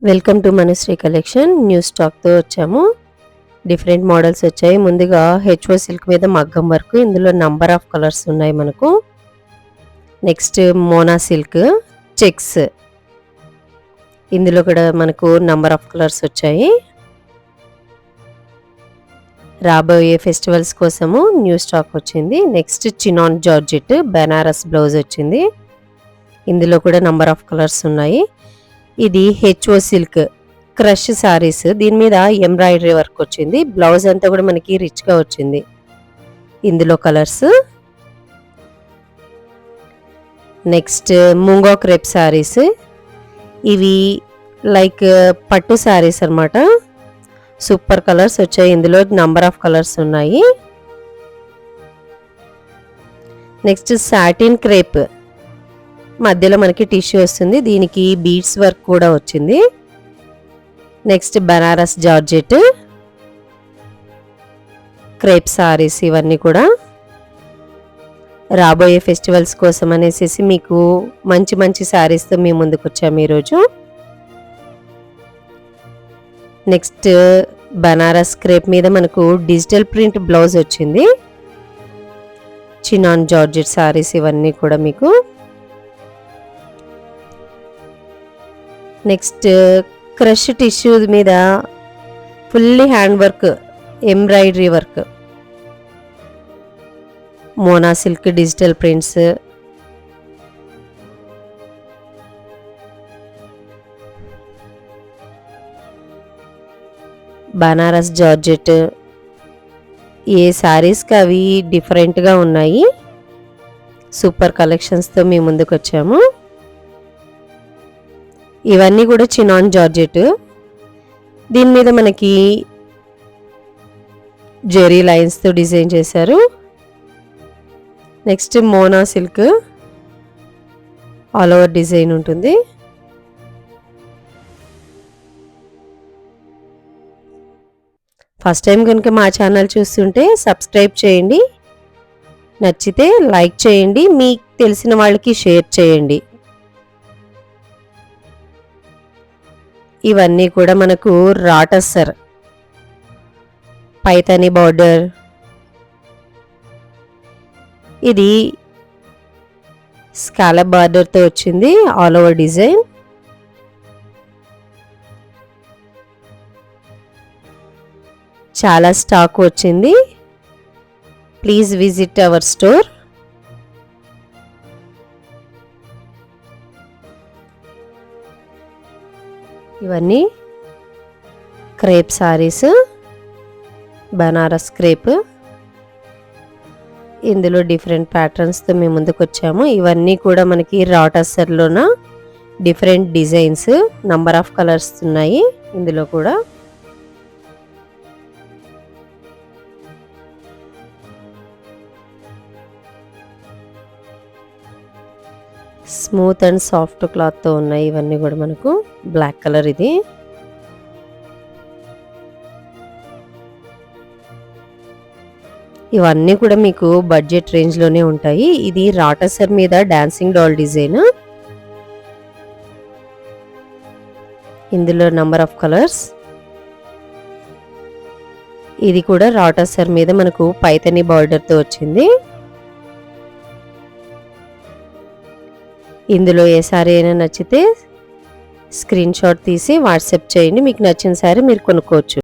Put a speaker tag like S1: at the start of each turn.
S1: Welcome to Manushri collection. New స్టాక్తో వచ్చాము. Different models వచ్చాయి. ముందుగా హెచ్ఓ సిల్క్ మీద మగ్గం వర్క్, ఇందులో నంబర్ ఆఫ్ కలర్స్ ఉన్నాయి మనకు. నెక్స్ట్ మోనా సిల్క్ చెక్స్, ఇందులో కూడా మనకు నంబర్ ఆఫ్ కలర్స్ వచ్చాయి. రాబోయే ఫెస్టివల్స్ కోసము న్యూ స్టాక్ వచ్చింది. Next chinon georgette Banaras blouse వచ్చింది, ఇందులో కూడా నంబర్ ఆఫ్ కలర్స్ ఉన్నాయి. ఇది హెచ్ఓ సిల్క్ క్రష్ సారీస్, దీని మీద ఎంబ్రాయిడరీ వర్క్ వచ్చింది. బ్లౌజ్ అంతా కూడా మనకి రిచ్గా వచ్చింది. ఇందులో కలర్స్. నెక్స్ట్ ముంగో క్రేప్ సారీస్, ఇవి లైక్ పట్టు సారీస్ అన్నమాట. సూపర్ కలర్స్ వచ్చాయి, ఇందులో నంబర్ ఆఫ్ కలర్స్ ఉన్నాయి. నెక్స్ట్ సాటిన్ క్రేప్, మధ్యలో మనకి టిష్యూ వస్తుంది, దీనికి బీడ్స్ వర్క్ కూడా వచ్చింది. Next Banaras georgette crepe saris, ఇవన్నీ కూడా రాబోయే ఫెస్టివల్స్ కోసం అనేసి మీకు మంచి మంచి సారీస్తో మేము ముందుకు వచ్చాము ఈరోజు. నెక్స్ట్ బనారస్ క్రేప్ మీద మనకు డిజిటల్ ప్రింట్ బ్లౌజ్ వచ్చింది. చినాన్ జార్జెట్ సారీస్ ఇవన్నీ కూడా మీకు. నెక్స్ట్ క్రష్ టిష్యూ మీద fully hand work embroidery work, Mona silk digital prints. Banaras georgette, ఏ సారీస్కి అవి డిఫరెంట్గా ఉన్నాయి. సూపర్ కలెక్షన్స్తో మేము ముందుకు వచ్చాము. ఇవన్నీ కూడా చినాన్ జార్జెట్, దీని మీద మనకి జెరీ లైన్స్తో డిజైన్ చేశారు. Next Mona silk all over design ఉంటుంది. ఫస్ట్ టైం కనుక మా ఛానల్ చూస్తుంటే సబ్స్క్రైబ్ చేయండి, నచ్చితే లైక్ చేయండి, మీకు తెలిసిన వాళ్ళకి షేర్ చేయండి. ఇవన్నీ కూడా మనకు రాటస్సర్ పైతాని బార్డర్, ఇది స్కాలప్ బార్డర్తో వచ్చింది ఆల్ ఓవర్ డిజైన్. చాలా స్టాక్ వచ్చింది. Please visit our store. ఇవన్నీ క్రేప్ సారీస్, బనారస్ క్రేప్, ఇందులో డిఫరెంట్ ప్యాటర్న్స్తో మేము ముందుకు వచ్చాము. ఇవన్నీ కూడా మనకి రాటస్సర్లోన different designs, number of colours ఉన్నాయి ఇందులో కూడా. స్మూత్ అండ్ సాఫ్ట్ క్లాత్తో ఉన్నాయి ఇవన్నీ కూడా మనకు. బ్లాక్ కలర్ ఇది. ఇవన్నీ కూడా మీకు బడ్జెట్ రేంజ్లోనే ఉంటాయి. ఇది రాటసర్ మీద డాన్సింగ్ డాల్ డిజైన్, ఇందులో నంబర్ ఆఫ్ కలర్స్. ఇది కూడా రాటసర్ మీద మనకు పైతని బార్డర్తో వచ్చింది. ఇందులో ఏ సారీ అయినా నచ్చితే స్క్రీన్ షాట్ తీసి వాట్సాప్ చేయండి, మీకు నచ్చిన సారీ మీరు కొనుక్కోవచ్చు.